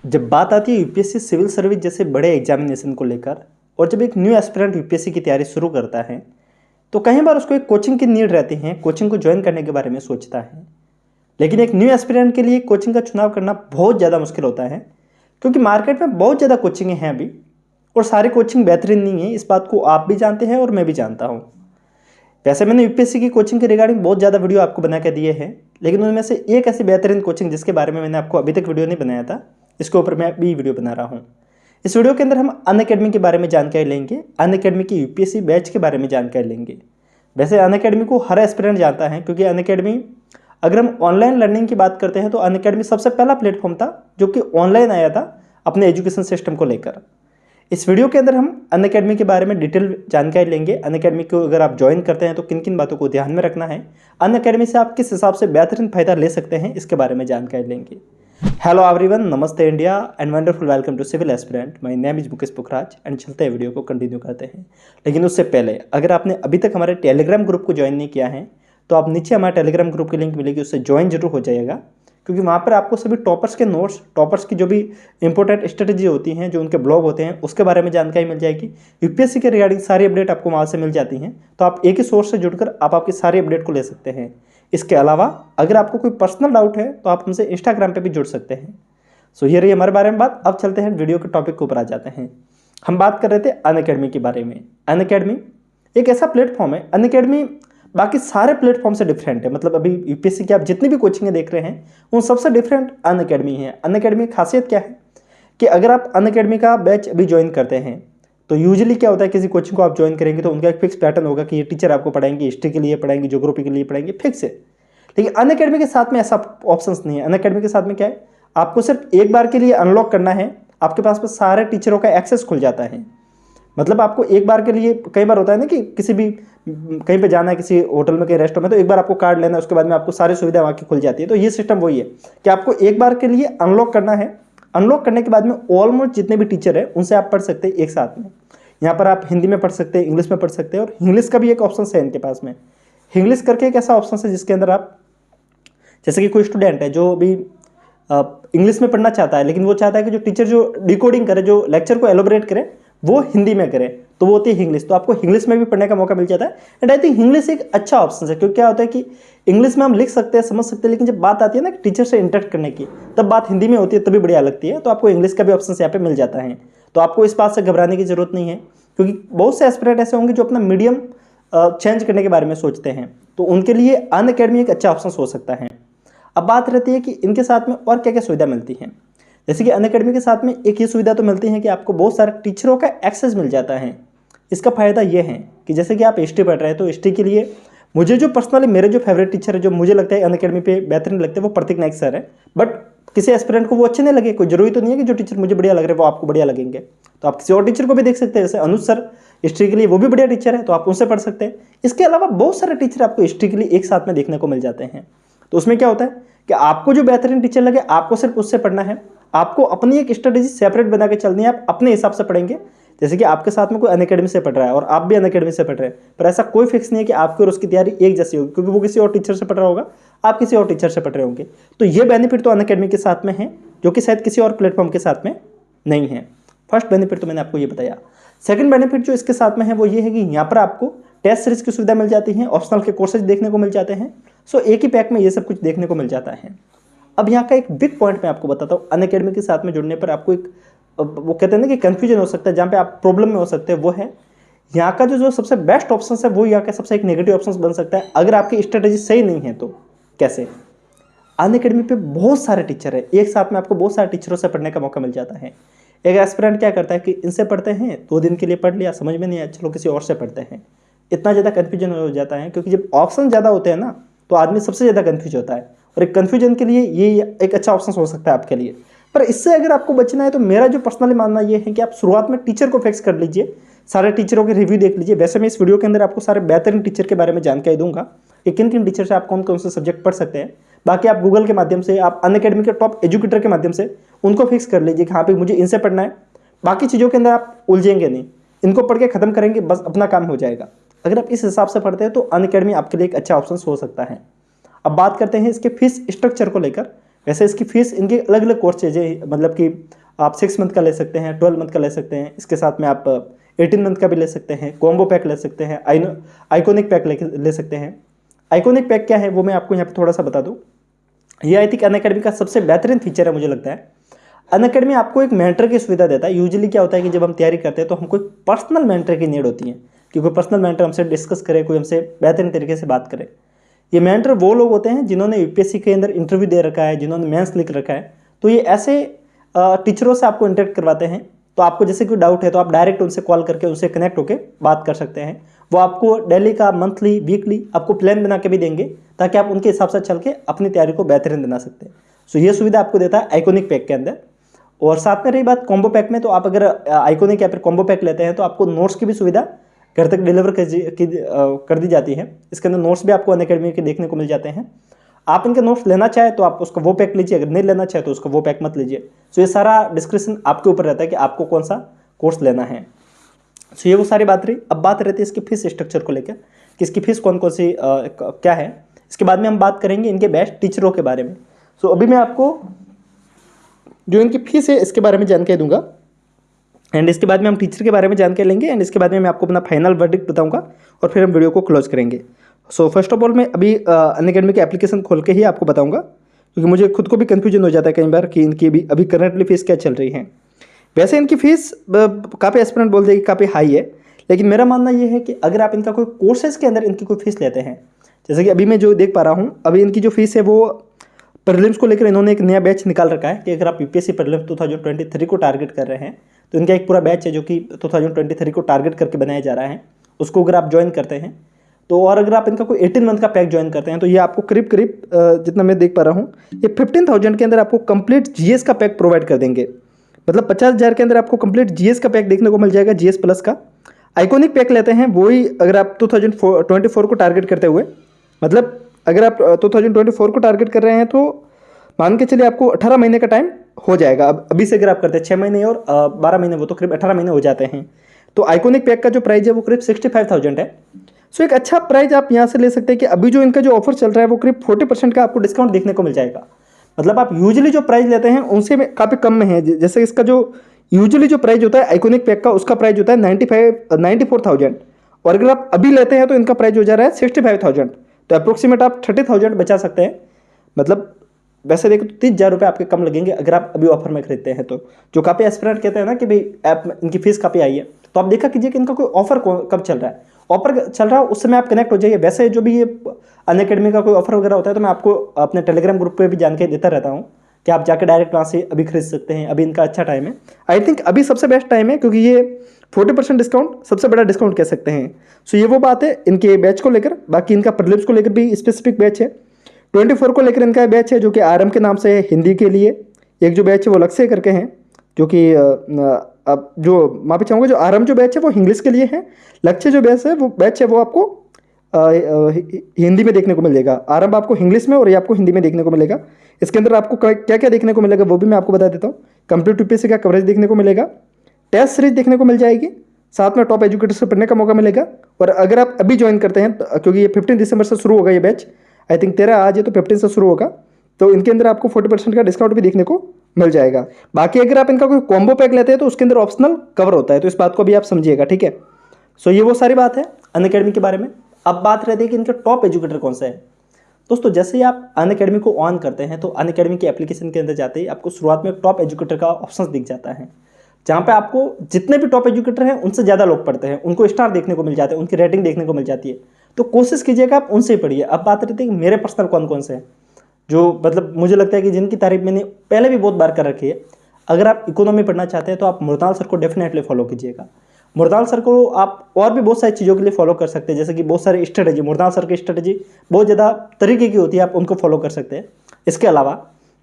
जब बात आती है यूपीएससी सिविल सर्विस जैसे बड़े एग्जामिनेशन को लेकर और जब एक न्यू एस्पिरेंट यूपीएससी की तैयारी शुरू करता है तो कई बार उसको एक कोचिंग की नीड रहती है, कोचिंग को ज्वाइन करने के बारे में सोचता है। लेकिन एक न्यू एस्पिरेंट के लिए कोचिंग का चुनाव करना बहुत ज़्यादा मुश्किल होता है क्योंकि मार्केट में बहुत ज़्यादा कोचिंगें हैं अभी और सारी कोचिंग बेहतरीन नहीं है। इस बात को आप भी जानते हैं और मैं भी जानता हूँ। वैसे मैंने यूपीएससी की कोचिंग के रिगार्डिंग बहुत ज़्यादा वीडियो आपको बना के दिए हैं, लेकिन उनमें से एक ऐसी बेहतरीन कोचिंग जिसके बारे में मैंने आपको अभी तक वीडियो नहीं बनाया था, इसके ऊपर मैं अभी वीडियो बना रहा हूँ। इस वीडियो के अंदर हम अनअकैडमी के बारे में जानकारी लेंगे, अनअकैडमी की यूपीएससी बैच के बारे में जानकारी लेंगे। वैसे अनअकैडमी को हर एस्पिरेंट जानता है क्योंकि अनअकैडमी, अगर हम ऑनलाइन लर्निंग की बात करते हैं तो अनअकैडमी सबसे पहला प्लेटफॉर्म था जो कि ऑनलाइन आया था अपने एजुकेशन सिस्टम को लेकर। इस वीडियो के अंदर हम अनअकैडमी के बारे में डिटेल जानकारी लेंगे। अनअकैडमी को अगर आप ज्वाइन करते हैं तो किन किन बातों को ध्यान में रखना है, अनअकैडमी से आप किस हिसाब से बेहतरीन फायदा ले सकते हैं, इसके बारे में जानकारी लेंगे। Hello everyone, namaste India and wonderful welcome to civil aspirant. My name is Mukesh Pukhraj and चलते हैं वीडियो को कंटिन्यू करते हैं। लेकिन उससे पहले अगर आपने अभी तक हमारे टेलीग्राम ग्रुप को ज्वाइन नहीं किया है तो आप नीचे हमारे टेलीग्राम ग्रुप की लिंक मिलेगी, उससे ज्वाइन जरूर हो जाएगा क्योंकि वहाँ पर आपको सभी टॉपर्स के नोट्स, टॉपर्स की जो भी इंपॉर्टेंट स्ट्रेटेजी होती हैं, जो उनके ब्लॉग होते हैं, उसके बारे में जानकारी मिल जाएगी। यूपीएससी के रिगार्डिंग सारी अपडेट आपको वहाँ से मिल जाती हैं, तो आप एक ही सोर्स से जुड़कर आप आपकी सारी अपडेट को ले सकते हैं। इसके अलावा अगर आपको कोई पर्सनल डाउट है तो आप हमसे इंस्टाग्राम पर भी जुड़ सकते हैं। सो ये रही हमारे बारे में बात। अब चलते हैं वीडियो के टॉपिक के ऊपर आ जाते हैं। हम बात कर रहे थे अनअकैडमी के बारे में। अनअकैडमी एक ऐसा प्लेटफॉर्म है, अनअकैडमी बाकी सारे प्लेटफॉर्म से डिफरेंट है। मतलब अभी यूपीएससी की आप जितनी भी कोचिंगें देख रहे हैं उन सबसे डिफरेंट अनअकैडमी है। अनअकैडमी की खासियत क्या है कि अगर आप अनअकैडमी का बैच अभी ज्वाइन करते हैं तो यूजुअली क्या होता है, किसी कोचिंग को आप ज्वाइन करेंगे तो उनका एक फिक्स पैटर्न होगा कि ये टीचर आपको पढ़ाएंगे, हिस्ट्री के लिए पढ़ाएंगे, ज्योग्राफी के लिए पढ़ाएंगे, फिक्स है। लेकिन अनअकैडमी के साथ में ऐसा ऑप्शंस नहीं है। अनअकैडमी के साथ में क्या है, आपको सिर्फ एक बार के लिए अनलॉक करना है, आपके पास में सारे टीचरों का एक्सेस खुल जाता है। मतलब आपको एक बार के लिए, कई बार होता है ना कि किसी भी कहीं पे जाना है, किसी होटल में, कहीं रेस्टोरेंट में, तो एक बार आपको कार्ड लेना है, उसके बाद में आपको सारी सुविधा वहाँ की खुल जाती है। तो ये सिस्टम वही है कि आपको एक बार के लिए अनलॉक करना है। अनलॉक करने के बाद में ऑलमोस्ट जितने भी टीचर है उनसे आप पढ़ सकते हैं एक साथ में। यहाँ पर आप हिंदी में पढ़ सकते हैं, इंग्लिश में पढ़ सकते हैं, और इंग्लिश का भी एक ऑप्शन है इनके पास में। इंग्लिश करके एक ऐसा ऑप्शन है जिसके अंदर आप, जैसे कि कोई स्टूडेंट है जो अभी इंग्लिश में पढ़ना चाहता है लेकिन वो चाहता है कि जो टीचर जो डिकोडिंग करे, जो लेक्चर को एलोबरेट करे, वो हिंदी में करे, तो वो होती है इंग्लिश। तो आपको इंग्लिश में भी पढ़ने का मौका मिल जाता है। एंड आई थिंक इंग्लिश एक अच्छा ऑप्शन है क्योंकि क्या होता है कि इंग्लिश में हम लिख सकते हैं, समझ सकते हैं, लेकिन जब बात आती है ना टीचर से इंटरेक्ट करने की, तब बात हिंदी में होती है, तभी बढ़िया लगती है। तो आपको इंग्लिश का भी ऑप्शन यहाँ पे मिल जाता है। तो आपको इस बात से घबराने की जरूरत नहीं है क्योंकि बहुत से एस्पिरेंट ऐसे होंगे जो अपना मीडियम चेंज करने के बारे में सोचते हैं, तो उनके लिए अनअकैडमी एक अच्छा ऑप्शन हो सकता है। अब बात रहती है कि इनके साथ में और क्या क्या सुविधा मिलती है। जैसे कि अनअकैडमी के साथ में एक ये सुविधा तो मिलती है कि आपको बहुत सारे टीचरों का एक्सेस मिल जाता है। इसका फ़ायदा ये है कि जैसे कि आप हिस्ट्री पढ़ रहे हैं तो हिस्ट्री के लिए मुझे जो पर्सनली मेरे जो फेवरेट टीचर है, जो मुझे लगता है अनअकैडमी पे बेहतरीन लगते हैं, वो प्रतीक नाइक सर है। बट किसी एस्पिरेंट को वो अच्छे नहीं लगे, कोई जरूरी तो नहीं है कि जो टीचर मुझे बढ़िया लग रहे हैं वो आपको बढ़िया लगेंगे। तो आप किसी और टीचर को भी देख सकते हैं, जैसे अनुज सर हिस्ट्री के लिए वो भी बढ़िया टीचर है, तो आप उनसे पढ़ सकते हैं। इसके अलावा बहुत सारे टीचर आपको हिस्ट्री के लिए एक साथ में देखने को मिल जाते हैं। तो उसमें क्या होता है कि आपको जो बेहतरीन टीचर लगे आपको सिर्फ उससे पढ़ना है। आपको अपनी एक स्ट्रेटेजी सेपरेट बना के चलनी है, आप अपने हिसाब से पढ़ेंगे। जैसे कि आपके साथ में कोई अनअकैडमी से पढ़ रहा है और आप भी अनअकैडमी से पढ़ रहे हैं, पर ऐसा कोई फिक्स नहीं है कि आपकी और उसकी तैयारी एक जैसी होगी, क्योंकि वो किसी और टीचर से पढ़ रहा होगा, आप किसी और टीचर से पढ़ रहे होंगे। तो ये बेनिफिट तो अनअकैडमी के साथ में है जो कि शायद किसी और प्लेटफॉर्म के साथ में नहीं है। फर्स्ट बेनिफिट तो मैंने आपको ये बताया। सेकंड बेनिफिट जो इसके साथ में है वो ये है कि यहाँ पर आपको टेस्ट सीरीज की सुविधा मिल जाती है, ऑप्शनल के कोर्सेज देखने को मिल जाते हैं। सो एक ही पैक में ये सब कुछ देखने को मिल जाता है। अब यहाँ का एक बिग पॉइंट मैं आपको बताता हूँ, अनअकैडमी के साथ में जुड़ने पर आपको एक, वो कहते हैं ना कि कन्फ्यूजन हो सकता है, जहाँ पे आप प्रॉब्लम में हो सकते हैं, वो है यहाँ का जो सबसे बेस्ट ऑप्शन है वो यहाँ का सबसे एक नेगेटिव ऑप्शन बन सकता है अगर आपकी स्ट्रेटेजी सही नहीं है। तो कैसे? अनअकैडमी पे बहुत सारे टीचर है, एक साथ में आपको बहुत सारे टीचरों से पढ़ने का मौका मिल जाता है। एक एस्पिरेंट क्या करता है कि इनसे पढ़ते हैं, 2 दिन के लिए पढ़ लिया, समझ में नहीं आया, चलो किसी और से पढ़ते हैं। इतना ज़्यादा कन्फ्यूजन हो जाता है क्योंकि जब ऑप्शन ज़्यादा होते हैं ना तो आदमी सबसे ज़्यादा कन्फ्यूज होता है, और एक कन्फ्यूजन के लिए ये एक अच्छा ऑप्शन हो सकता है आपके लिए। पर इससे अगर आपको बचना है तो मेरा जो पर्सनली मानना ये है कि आप शुरुआत में टीचर को फिक्स कर लीजिए, सारे टीचरों के रिव्यू देख लीजिए। वैसे मैं इस वीडियो के अंदर आपको सारे बेहतरीन टीचर के बारे में जानकारी दूंगा कि किन किन टीचर से आप कौन कौन से सब्जेक्ट पढ़ सकते हैं। बाकी आप गूगल के माध्यम से, आप अनअकैडमी के टॉप एजुकेटर के माध्यम से उनको फिक्स कर लीजिए कि हाँ पे मुझे इनसे पढ़ना है। बाकी चीज़ों के अंदर आप उलझेंगे नहीं, इनको पढ़ के खत्म करेंगे, बस अपना काम हो जाएगा। अगर आप इस हिसाब से पढ़ते हैं तो अनअकैडमी आपके लिए एक अच्छा ऑप्शन हो सकता है। अब बात करते हैं इसके फीस स्ट्रक्चर को लेकर। वैसे इसकी फीस इनके अलग अलग कोर्सेज है, मतलब कि आप 6 मंथ का ले सकते हैं, 12 मंथ का ले सकते हैं, इसके साथ में आप 18 मंथ का भी ले सकते हैं, कॉम्बो पैक ले सकते हैं, आइकॉनिक पैक ले सकते हैं। आइकॉनिक पैक क्या है वो मैं आपको यहाँ पे थोड़ा सा बता दूँ। ये आई थिंक अनअकैडमी का सबसे बेहतरीन फीचर है मुझे लगता है। अनअकैडमी आपको एक मेंटर की सुविधा देता है। यूजुअली क्या होता है कि जब हम तैयारी करते हैं तो हमको एक पर्सनल मेंटर की नीड होती है कि कोई पर्सनल मेंटर हमसे डिस्कस करे, कोई हमसे बेहतरीन तरीके से बात करे। ये मेंटर वो लोग होते हैं जिन्होंने यूपीएससी के अंदर इंटरव्यू दे रखा है, जिन्होंने मेंस लिख रखा है। तो ये ऐसे टीचरों से आपको इंटरेक्ट करवाते हैं। तो आपको जैसे कोई डाउट है तो आप डायरेक्ट उनसे कॉल करके उनसे कनेक्ट होकर बात कर सकते हैं। वो आपको डेली का, मंथली, वीकली आपको प्लान बना के भी देंगे ताकि आप उनके हिसाब से चल के अपनी तैयारी को बेहतरीन बना सकते हैं। सो ये सुविधा आपको देता है आइकॉनिक पैक के अंदर। और साथ में रही बात कॉम्बो पैक में, तो आप अगर आइकॉनिक या फिर कॉम्बो पैक लेते हैं तो आपको नोट्स की भी सुविधा घर तक डिलीवर कर दी जाती है। इसके अंदर नोट्स भी आपको अनअकैडमी के देखने को मिल जाते हैं। आप इनके नोट्स लेना चाहे तो आप उसका वो पैक लीजिए, अगर नहीं लेना चाहे तो उसका वो पैक मत लीजिए। सो ये सारा डिस्क्रिप्शन आपके ऊपर रहता है कि आपको कौन सा कोर्स लेना है। सो ये वो सारी बात रही। अब बात रहती है इसकी फीस स्ट्रक्चर को लेकर कि इसकी फीस कौन कौन सी क्या है। इसके बाद में हम बात करेंगे इनके बेस्ट टीचरों के बारे में। सो अभी मैं आपको जो इनकी फीस है इसके बारे में जानकारी दूंगा, एंड इसके बाद में हम टीचर के बारे में जानकारी लेंगे, एंड इसके बाद में मैं आपको अपना फाइनल वर्डिक्ट बताऊंगा और फिर हम वीडियो को क्लोज करेंगे। सो फर्स्ट ऑफ ऑल मैं अभी अनअकैडमी की एप्लीकेशन खोल के ही आपको बताऊंगा, क्योंकि मुझे खुद को भी कन्फ्यूजन हो जाता है कई बार कि इनकी अभी करंटली फीस क्या चल रही है। वैसे इनकी फीस काफ़ी एस्पिरेंट बोल देगी काफ़ी हाई है, लेकिन मेरा मानना ये है कि अगर आप इनका कोई कोर्सेज के अंदर इनकी कोई फीस लेते हैं, जैसे कि अभी मैं जो देख पा रहा हूँ, अभी इनकी जो फीस है वो प्रीलिम्स को लेकर इन्होंने एक नया बैच निकाल रखा है कि अगर आप यूपीएससी प्रीलिम्स 2023 को टारगेट कर रहे हैं तो इनका एक पूरा बैच है जो कि 2023 को टारगेट करके बनाया जा रहा है। उसको अगर आप ज्वाइन करते हैं तो, और अगर आप इनका कोई 18 मंथ का पैक ज्वाइन करते हैं तो ये आपको करीब करीब जितना मैं देख पा रहा हूँ ये 15,000 के अंदर आपको कंप्लीट जीएस का पैक प्रोवाइड कर देंगे। मतलब 50,000 के अंदर आपको कंप्लीट जीएस का पैक देखने को मिल जाएगा, जीएस प्लस का। आइकॉनिक पैक लेते हैं वही अगर आप 2024 को टारगेट करते हुए, मतलब अगर आप 2024 को टारगेट कर रहे हैं तो मान के चलिए आपको 18 महीने का टाइम हो जाएगा। अब अभी से अगर आप करते हैं 6 महीने और 12 महीने, वो तो करीब 18 महीने हो जाते हैं। तो आइकॉनिक पैक का जो प्राइस है वो करीब 65,000 है। सो एक अच्छा प्राइस आप यहाँ से ले सकते हैं कि अभी जो इनका जो ऑफर चल रहा है वो करीब 40% का आपको डिस्काउंट देखने को मिल जाएगा। मतलब आप यूजुअली जो प्राइस लेते हैं उनसे काफ़ी कम में है। जैसे इसका जो यूजुअली जो प्राइस होता है आइकॉनिक पैक का, उसका प्राइस होता है 94,000, और अगर आप अभी लेते हैं तो इनका प्राइस हो जा रहा है 65,000। तो अप्रोक्सीमेट आप 30,000 बचा सकते हैं। मतलब वैसे देखो तो 30,000 रुपये आपके कम लगेंगे अगर आप अभी ऑफर में खरीदते हैं तो। जो काफ़ी एस्पिरेंट कहते हैं ना कि भाई ऐप में इनकी फीस काफ़ी आई है, तो आप देखा कीजिए कि इनका कोई ऑफर कब चल रहा है। ऑफर चल रहा है उस समय आप कनेक्ट हो जाइए। वैसे जो भी ये अनअकैडमी का कोई ऑफर वगैरह होता है तो मैं आपको अपने टेलीग्राम ग्रुप पे भी जानकारी देता रहता हूँ कि आप जाकर डायरेक्ट वहाँ से अभी खरीद सकते हैं। अभी इनका अच्छा टाइम है, आई थिंक अभी सबसे बेस्ट टाइम है, क्योंकि ये 40% डिस्काउंट सबसे बड़ा डिस्काउंट कह सकते हैं। सो ये वो बात है इनके बैच को लेकर। बाकी इनका प्रीलिम्स को लेकर भी स्पेसिफिक बैच है। 24 को लेकर इनका बैच है जो कि आरएम के नाम से है हिंदी के लिए। एक जो बैच है वो लक्ष्य करके हैं, जो कि अब जो माफी चाहूँगा, जो आरएम जो बैच है वो इंग्लिश के लिए है। लक्ष्य जो बैच है वो आपको हिंदी में देखने को मिलेगा। आरंभ आपको इंग्लिश में और ये आपको हिंदी में देखने को मिलेगा। इसके अंदर आपको क्या क्या देखने को मिलेगा वो भी मैं आपको बता देता हूँ। कंप्लीट यूपीएससी का कवरेज देखने को मिलेगा, टेस्ट सीरीज देखने को मिल जाएगी, साथ में टॉप एजुकेटर से पढ़ने का मौका मिलेगा। और अगर आप अभी ज्वाइन करते हैं क्योंकि ये 15 दिसंबर से शुरू होगा ये बैच, आई थिंक 13 आज है तो 15 से शुरू होगा, तो इनके अंदर आपको 40% का डिस्काउंट भी देखने को मिल जाएगा। बाकी अगर आप इनका कोई कॉम्बो पैक लेते हैं तो उसके अंदर ऑप्शनल कवर होता है, तो इस बात को भी आप समझिएगा, ठीक है। सो ये वो सारी बात है अनअकैडमी के बारे में। अब बात रहती है कि इनके टॉप एजुकेटर कौन सा है। दोस्तों जैसे ही आप अनअकैडमी को ऑन करते हैं तो अनअकैडमी की एप्लीकेशन के अंदर जाते ही आपको शुरुआत में टॉप एजुकेटर का ऑप्शन दिख जाता है, जहाँ पे आपको जितने भी टॉप एजुकेटर हैं उनसे ज़्यादा लोग पढ़ते हैं, उनको स्टार देखने को मिल जाते हैं, उनकी रेटिंग देखने को मिल जाती है। तो कोशिश कीजिएगा आप उनसे ही पढ़िए। अब बात रहती है कि मेरे पर्सनल कौन कौन से हैं, जो मतलब मुझे लगता है कि जिनकी तारीफ मैंने पहले भी बहुत बार कर रखी है। अगर आप इकोनॉमी पढ़ना चाहते हैं तो आप मुरताल सर को डेफिनेटली फॉलो कीजिएगा। मुरताल सर को आप और भी बहुत सारी चीज़ों के लिए फॉलो कर सकते हैं, जैसे कि बहुत सारी स्ट्रेटजी, मुरताल सर की स्ट्रेटजी बहुत ज़्यादा तरीके की होती है, आप उनको फॉलो कर सकते हैं। इसके अलावा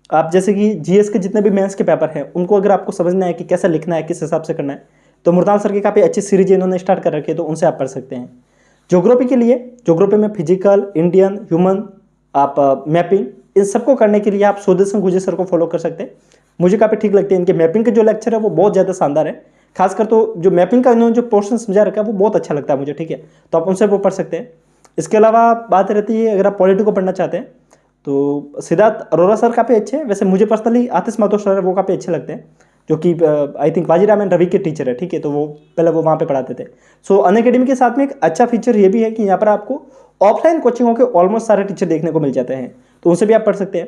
आप जैसे कि जीएस के जितने भी मेंस के पेपर हैं उनको अगर आपको समझना है कि कैसे लिखना है, किस हिसाब से करना है, तो मुरताल सर की काफ़ी अच्छी सीरीज इन्होंने स्टार्ट कर रखी है, तो उनसे आप पढ़ सकते हैं। ज्योग्राफी के लिए, ज्योग्राफी में फिजिकल, इंडियन, ह्यूमन, आप मैपिंग, इन सबको करने के लिए आप सुदर्शन गुर्जर सर को फॉलो कर सकते हैं। मुझे काफ़ी ठीक लगते हैं इनके मैपिंग के जो लेक्चर है वो बहुत ज़्यादा शानदार है। खासकर तो जो मैपिंग का इन्होंने जो पोर्शन समझा रखा है वो बहुत अच्छा लगता है मुझे, ठीक है। तो आप उनसे वो पढ़ सकते हैं। इसके अलावा बात रहती है अगर आप पॉलिटी को पढ़ना चाहते हैं तो सिद्धार्थ अरोरा सर काफ़ी अच्छे हैं। वैसे मुझे पर्सनली आतिश माथुर सर वो काफ़ी अच्छे लगते हैं, जो कि I think Bajirao and Ravi के टीचर है, ठीक है। तो वो पहले वो वहाँ पे पढ़ाते थे। सो अनअकैडमी के साथ में एक अच्छा फीचर ये भी है कि यहाँ पर आपको ऑफलाइन कोचिंगों के ऑलमोस्ट सारे टीचर देखने को मिल जाते हैं, तो उनसे भी आप पढ़ सकते हैं।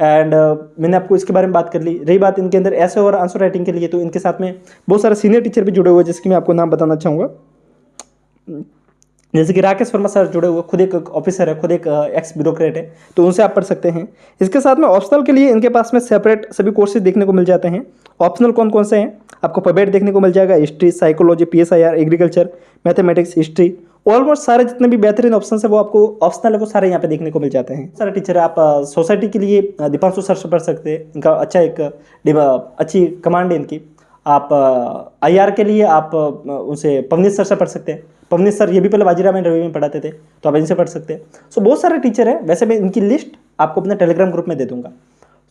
एंड मैंने आपको इसके बारे में बात कर ली। रही बात इनके अंदर ऐसे और आंसर राइटिंग के लिए, तो इनके साथ में बहुत सारे सीनियर टीचर भी जुड़े हुए हैं, जिसकी मैं आपको नाम बताना चाहूँगा। जैसे कि राकेश वर्मा सर जुड़े हुए, खुद एक ऑफिसर है, खुद एक एक्स ब्यूरोक्रेट है, तो उनसे आप पढ़ सकते हैं। इसके साथ में ऑप्शनल के लिए इनके पास में सेपरेट सभी कोर्सेज देखने को मिल जाते हैं। ऑप्शनल कौन कौन से हैं आपको पबेट देखने को मिल जाएगा, history, psychology, PSIR, agriculture, mathematics, history, almost सारे जितने भी बेहतरीन ऑप्शन है वो आपको ऑप्शनल है वो सारे यहाँ पे देखने को मिल जाते हैं। सारे टीचर आप सोसाइटी के लिए दीपांशु सर से पढ़ सकते हैं, इनका अच्छा एक अच्छी कमांड है इनकी। आप IR के लिए आप उनसे पवनीत सर से पढ़ सकते हैं। पवनीत सर ये भी पहले बाजीराव एंड रवि में पढ़ाते थे, तो आप इनसे पढ़ सकते हैं। सो बहुत सारे टीचर हैं। वैसे मैं इनकी लिस्ट आपको अपने टेलीग्राम ग्रुप में दे दूंगा।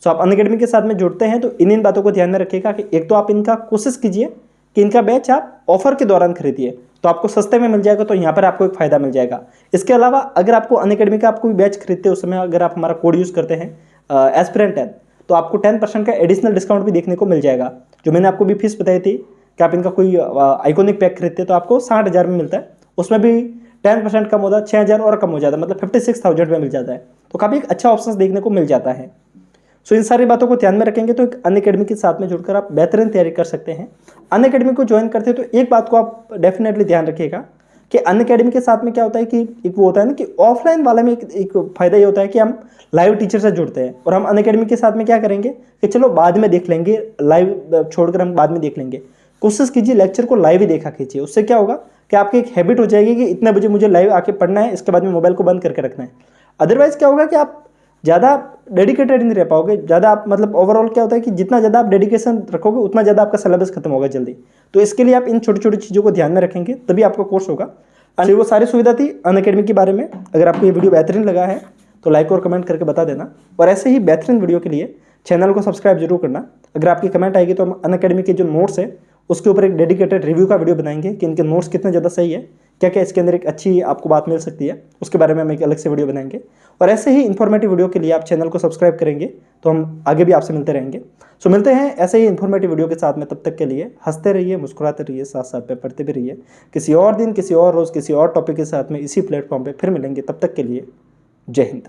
सो आप अनअकैडमी के साथ में जुड़ते हैं तो इन बातों को ध्यान में रखिएगा कि एक तो आप इनका कोशिश कीजिए कि इनका बैच आप ऑफर के दौरान खरीदिए, तो आपको सस्ते में मिल जाएगा, तो यहाँ पर आपको एक फायदा मिल जाएगा। इसके अलावा अगर आपको अनअकैडमी का आप कोई बैच खरीदते हैं, उस समय अगर आप हमारा कोड यूज़ करते हैं एस्पिरेंट 10, तो आपको 10% का एडिशनल डिस्काउंट भी देखने को मिल जाएगा। जो मैंने आपको भी फीस बताई थी कि आप इनका कोई आइकॉनिक पैक खरीदते हैं तो आपको 60,000 में मिलता है, उसमें भी 10% कम होता है, 6,000 और कम हो जाता है, मतलब 56,000 में मिल जाता है। तो काफ़ी एक अच्छा ऑप्शन देखने को मिल जाता है। सो इन सारी बातों को ध्यान में रखेंगे तो एक अनअकैडमी के साथ में जुड़कर आप बेहतरीन तैयारी कर सकते हैं। अनअकैडमी को ज्वाइन करते हैं तो एक बात को आप डेफिनेटली ध्यान रखिएगा कि अनअकैडमी के साथ में क्या होता है कि एक वो होता है ना कि ऑफलाइन वाले में एक फ़ायदा ये होता है कि हम लाइव टीचर से जुड़ते हैं, और हम अनअकैडमी के साथ में क्या करेंगे कि चलो बाद में देख लेंगे, लाइव छोड़कर हम बाद में देख लेंगे। कोशिश कीजिए लेक्चर को लाइव ही देखा कीजिए। उससे क्या होगा कि आपकी एक हैबिट हो जाएगी कि इतने बजे मुझे लाइव आके पढ़ना है, इसके बाद में मोबाइल को बंद करके रखना है। अदरवाइज क्या होगा कि आप ज़्यादा डेडिकेटेड नहीं रह पाओगे, ज़्यादा आप मतलब ओवरऑल क्या होता है कि जितना ज़्यादा आप डेडिकेशन रखोगे उतना ज़्यादा आपका सिलेबस खत्म होगा जल्दी। तो इसके लिए आप इन छोटी छोटी चीज़ों को ध्यान में रखेंगे तभी आपका कोर्स होगा। और वो सारी सुविधा थी अनअकैडमी के बारे में। अगर आपको ये वीडियो बेहतरीन लगा है तो लाइक और कमेंट करके बता देना, और ऐसे ही बेहतरीन वीडियो के लिए चैनल को सब्सक्राइब जरूर करना। अगर आपकी कमेंट आएगी तो हम अनअकैडमी के जो नोट्स है उसके ऊपर एक डेडिकेटेड रिव्यू का वीडियो बनाएंगे कि इनके नोट्स कितने ज़्यादा सही है, क्या क्या इसके अंदर एक अच्छी आपको बात मिल सकती है, उसके बारे में हम एक अलग से वीडियो बनाएंगे। और ऐसे ही इन्फॉर्मेटिव वीडियो के लिए आप चैनल को सब्सक्राइब करेंगे तो हम आगे भी आपसे मिलते रहेंगे। सो मिलते हैं ऐसे ही इन्फॉर्मेटिव वीडियो के साथ में। तब तक के लिए हंसते रहिए, मुस्कुराते रहिए, साथ साथ में पढ़ते भी रहिए। किसी और दिन, किसी और रोज़, किसी और टॉपिक के साथ में इसी प्लेटफॉर्म पर फिर मिलेंगे। तब तक के लिए जय हिंद।